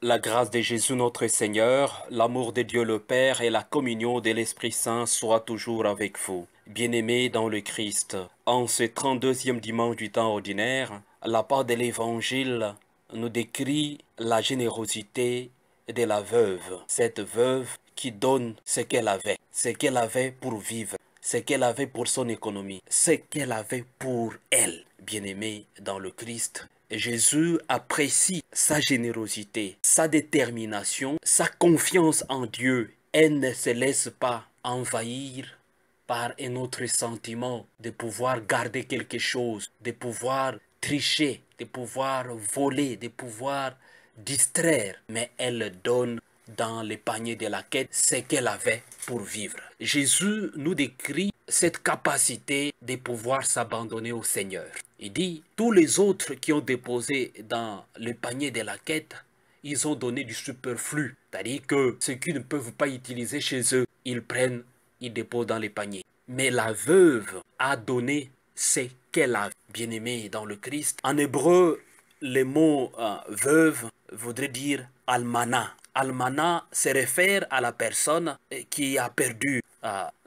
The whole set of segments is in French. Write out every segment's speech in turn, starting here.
La grâce de Jésus notre Seigneur, l'amour de Dieu le Père et la communion de l'Esprit Saint soient toujours avec vous. Bien-aimés dans le Christ, en ce 32e dimanche du temps ordinaire, la part de l'Évangile nous décrit la générosité de la veuve. Cette veuve qui donne ce qu'elle avait pour vivre, ce qu'elle avait pour son économie, ce qu'elle avait pour elle. Bien-aimés dans le Christ, Jésus apprécie sa générosité, sa détermination, sa confiance en Dieu. Elle ne se laisse pas envahir par un autre sentiment de pouvoir garder quelque chose, de pouvoir tricher, de pouvoir voler, de pouvoir distraire. Mais elle donne dans le panier de la quête ce qu'elle avait pour vivre. Jésus nous décrit cette capacité de pouvoir s'abandonner au Seigneur. Il dit, tous les autres qui ont déposé dans le panier de la quête, ils ont donné du superflu. C'est-à-dire que ce qu'ils ne peuvent pas utiliser chez eux, ils prennent, ils déposent dans les paniers. Mais la veuve a donné ce qu'elle a. Bien-aimé dans le Christ. En hébreu, le mot veuve voudrait dire almana. Almana se réfère à la personne qui a perdu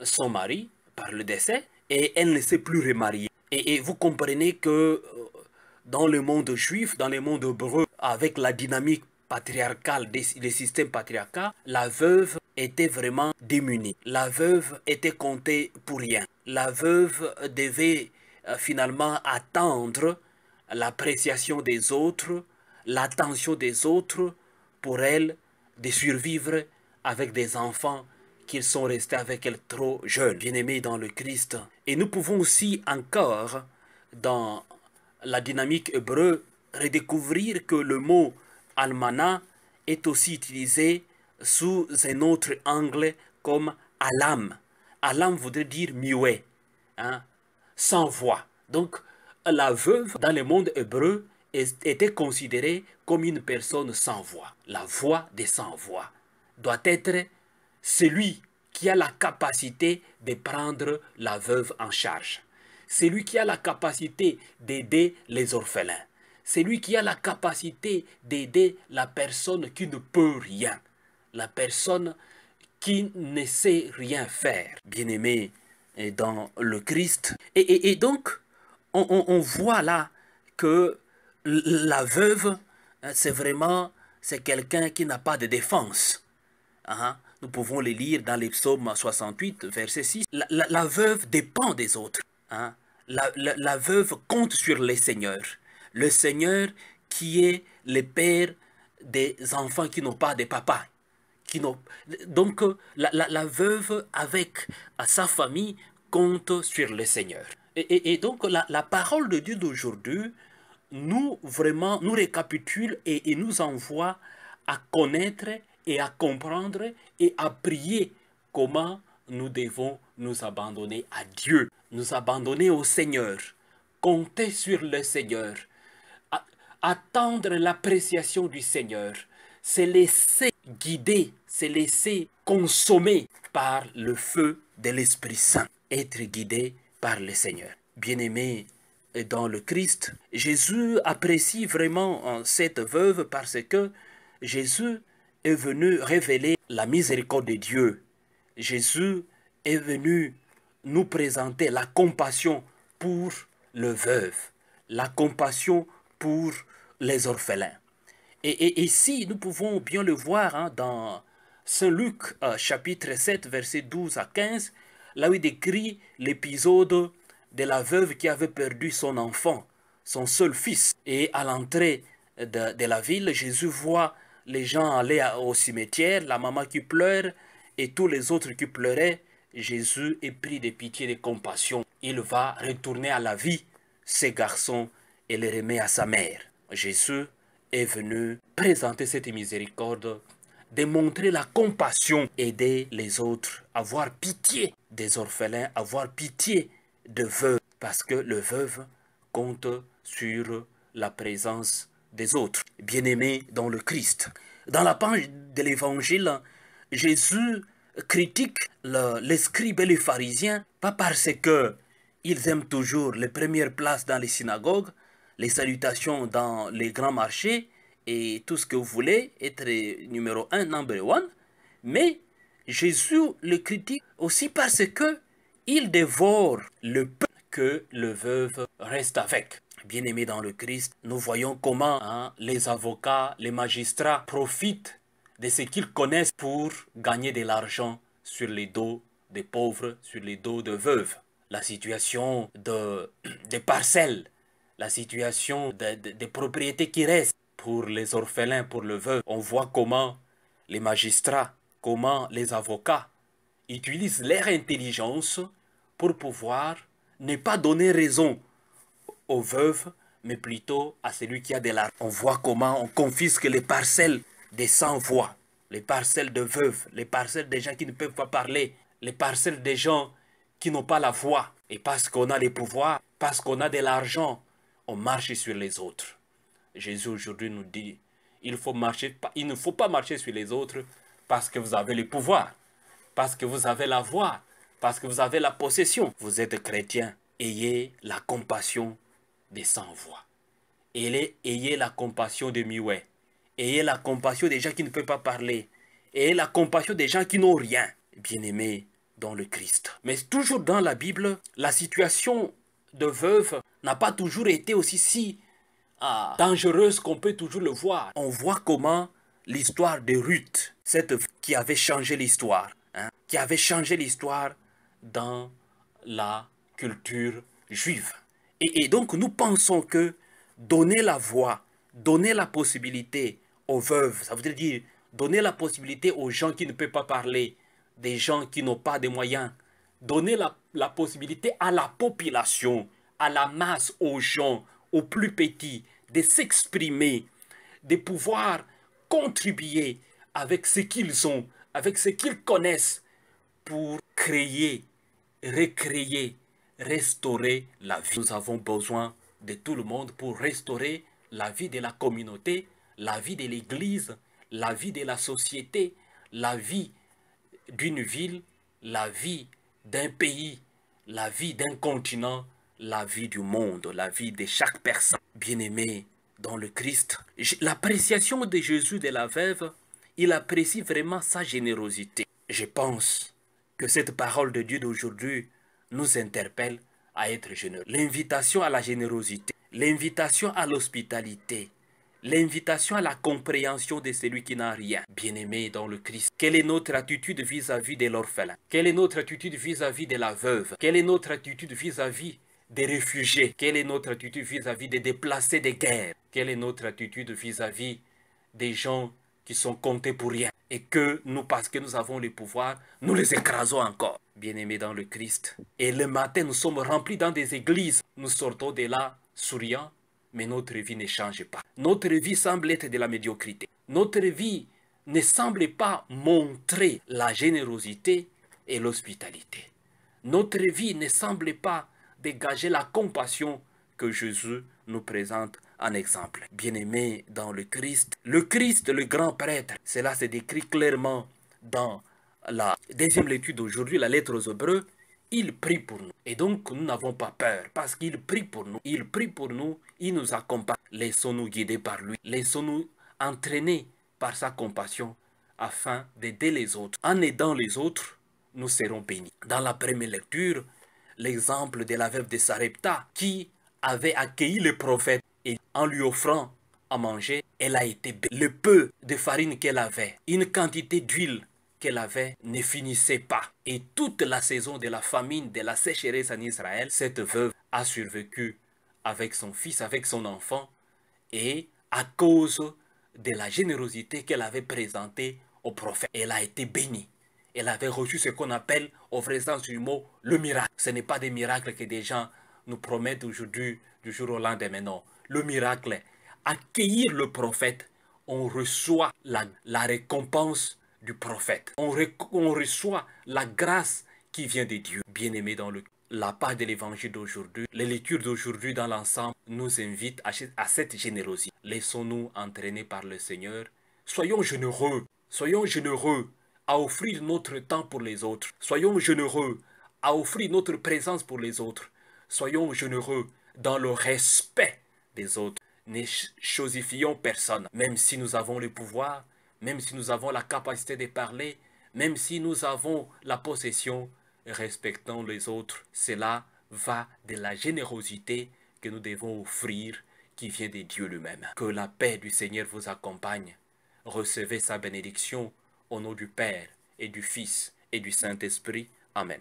son mari par le décès et elle ne s'est plus remariée. Et vous comprenez que dans le monde juif, dans le monde hébreu, avec la dynamique patriarcale des systèmes patriarcaux, la veuve était vraiment démunie. La veuve était comptée pour rien. La veuve devait finalement attendre l'appréciation des autres, l'attention des autres pour elle de survivre avec des enfants qu'ils sont restés avec elle trop jeunes, bien-aimés dans le Christ. Et nous pouvons aussi encore, dans la dynamique hébreu, redécouvrir que le mot almana est aussi utilisé sous un autre angle comme alam. Alam voudrait dire muet, hein, sans voix. Donc, la veuve, dans le monde hébreu, était considérée comme une personne sans voix. La voix des sans voix doit être celui qui a la capacité de prendre la veuve en charge. Celui qui a la capacité d'aider les orphelins. Celui qui a la capacité d'aider la personne qui ne peut rien. La personne qui ne sait rien faire. Bien-aimé dans le Christ. Et donc, on voit là que la veuve, c'est quelqu'un qui n'a pas de défense. Nous pouvons les lire dans les psaumes 68, verset 6. La veuve dépend des autres. La veuve compte sur le Seigneur. Le Seigneur qui est le père des enfants qui n'ont pas de papa. Donc, la veuve, avec sa famille, compte sur le Seigneur. Et donc, la parole de Dieu d'aujourd'hui nous récapitule et nous envoie à connaître et à comprendre et à prier comment nous devons nous abandonner à Dieu, nous abandonner au Seigneur, compter sur le Seigneur, attendre l'appréciation du Seigneur, se laisser guider, se laisser consommer par le feu de l'Esprit Saint, être guidé par le Seigneur. Bien-aimés dans le Christ, Jésus apprécie vraiment cette veuve parce que Jésus est venu révéler la miséricorde de Dieu. Jésus est venu nous présenter la compassion pour le veuve, la compassion pour les orphelins. Et ici, nous pouvons bien le voir dans Saint Luc chapitre 7, verset 12 à 15, là où il décrit l'épisode de la veuve qui avait perdu son enfant, son seul fils. Et à l'entrée de la ville, Jésus voit les gens aller au cimetière, la maman qui pleure et tous les autres qui pleuraient. Jésus est pris de pitié et de compassion. Il va retourner à la vie ces garçons et les remet à sa mère. Jésus est venu présenter cette miséricorde, démontrer la compassion, aider les autres, avoir pitié des orphelins, avoir pitié de veuves, parce que le veuve compte sur la présence des autres. Bien-aimés dans le Christ. Dans la page de l'Évangile, Jésus critique les scribes et les pharisiens, pas parce que ils aiment toujours les premières places dans les synagogues, les salutations dans les grands marchés et tout ce que vous voulez, être numéro un, number one. Mais Jésus le critique aussi parce que il dévore le peu que le veuve reste avec. Bien-aimés dans le Christ, nous voyons comment les avocats, les magistrats profitent de ce qu'ils connaissent pour gagner de l'argent sur les dos des pauvres, sur les dos de veuves. La situation des parcelles, la situation des propriétés qui restent pour les orphelins, pour le veuve. On voit comment les magistrats, comment les avocats utilisent leur intelligence pour pouvoir ne pas donner raison aux veuves, mais plutôt à celui qui a de l'argent. On voit comment on confisque les parcelles des sans-voix, les parcelles de veuves, les parcelles des gens qui ne peuvent pas parler, les parcelles des gens qui n'ont pas la voix. Et parce qu'on a les pouvoirs, parce qu'on a de l'argent, on marche sur les autres. Jésus aujourd'hui nous dit, il ne faut pas marcher sur les autres parce que vous avez le pouvoir, parce que vous avez la voix, parce que vous avez la possession. Vous êtes chrétien, ayez la compassion des sans-voix. Ayez la compassion des muets. Ayez la compassion des gens qui ne peuvent pas parler. Ayez la compassion des gens qui n'ont rien. Bien-aimés dans le Christ. Mais toujours dans la Bible, la situation de veuve n'a pas toujours été aussi si dangereuse qu'on peut toujours le voir. On voit comment l'histoire de Ruth, cette qui avait changé l'histoire, qui avait changé l'histoire dans la culture juive. Et donc nous pensons que donner la voix, donner la possibilité aux veuves, ça veut dire donner la possibilité aux gens qui ne peuvent pas parler, des gens qui n'ont pas de moyens, donner la possibilité à la population, à la masse, aux gens, aux plus petits, de s'exprimer, de pouvoir contribuer avec ce qu'ils ont, avec ce qu'ils connaissent pour créer, recréer, restaurer la vie. Nous avons besoin de tout le monde pour restaurer la vie de la communauté, la vie de l'Église, la vie de la société, la vie d'une ville, la vie d'un pays, la vie d'un continent, la vie du monde, la vie de chaque personne. Bien-aimé dans le Christ, l'appréciation de Jésus de la veuve, il apprécie vraiment sa générosité. Je pense que cette parole de Dieu d'aujourd'hui nous interpelle à être généreux. L'invitation à la générosité, l'invitation à l'hospitalité, l'invitation à la compréhension de celui qui n'a rien. Bien-aimé dans le Christ, quelle est notre attitude vis-à-vis de l'orphelin? Quelle est notre attitude vis-à-vis de la veuve? Quelle est notre attitude vis-à-vis des réfugiés? Quelle est notre attitude vis-à-vis des déplacés de guerre? Quelle est notre attitude vis-à-vis des gens qui sont comptés pour rien? Et que nous, parce que nous avons le pouvoir, nous les écrasons encore. Bien-aimés dans le Christ. Et le matin, nous sommes remplis dans des églises. Nous sortons de là souriants, mais notre vie ne change pas. Notre vie semble être de la médiocrité. Notre vie ne semble pas montrer la générosité et l'hospitalité. Notre vie ne semble pas dégager la compassion que Jésus nous présente en exemple. Bien-aimés dans le Christ, le grand prêtre, cela se décrit clairement dans la deuxième lecture d'aujourd'hui, la lettre aux Hébreux. Il prie pour nous. Et donc, nous n'avons pas peur parce qu'il prie pour nous. Il prie pour nous, il nous accompagne. Laissons-nous guider par lui. Laissons-nous entraîner par sa compassion afin d'aider les autres. En aidant les autres, nous serons bénis. Dans la première lecture, l'exemple de la veuve de Sarepta qui avait accueilli le prophète et en lui offrant à manger, elle a été bénie. Le peu de farine qu'elle avait, une quantité d'huile qu'elle avait ne finissait pas. Et toute la saison de la famine, de la sécheresse en Israël, cette veuve a survécu avec son fils, avec son enfant, et à cause de la générosité qu'elle avait présentée au prophète, elle a été bénie. Elle avait reçu ce qu'on appelle, au vrai sens du mot, le miracle. Ce n'est pas des miracles que des gens nous promettent aujourd'hui, du jour au lendemain, non. Le miracle, accueillir le prophète, on reçoit la récompense du prophète. On reçoit la grâce qui vient de Dieu. Bien-aimé dans la part de l'évangile d'aujourd'hui, les lectures d'aujourd'hui dans l'ensemble nous invitent à cette générosité. Laissons-nous entraîner par le Seigneur. Soyons généreux à offrir notre temps pour les autres. Soyons généreux à offrir notre présence pour les autres. Soyons généreux dans le respect des autres. ne chosifions personne. Même si nous avons le pouvoir, même si nous avons la capacité de parler, même si nous avons la possession, respectons les autres. Cela va de la générosité que nous devons offrir, qui vient de Dieu lui-même. Que la paix du Seigneur vous accompagne. Recevez sa bénédiction au nom du Père et du Fils et du Saint-Esprit. Amen.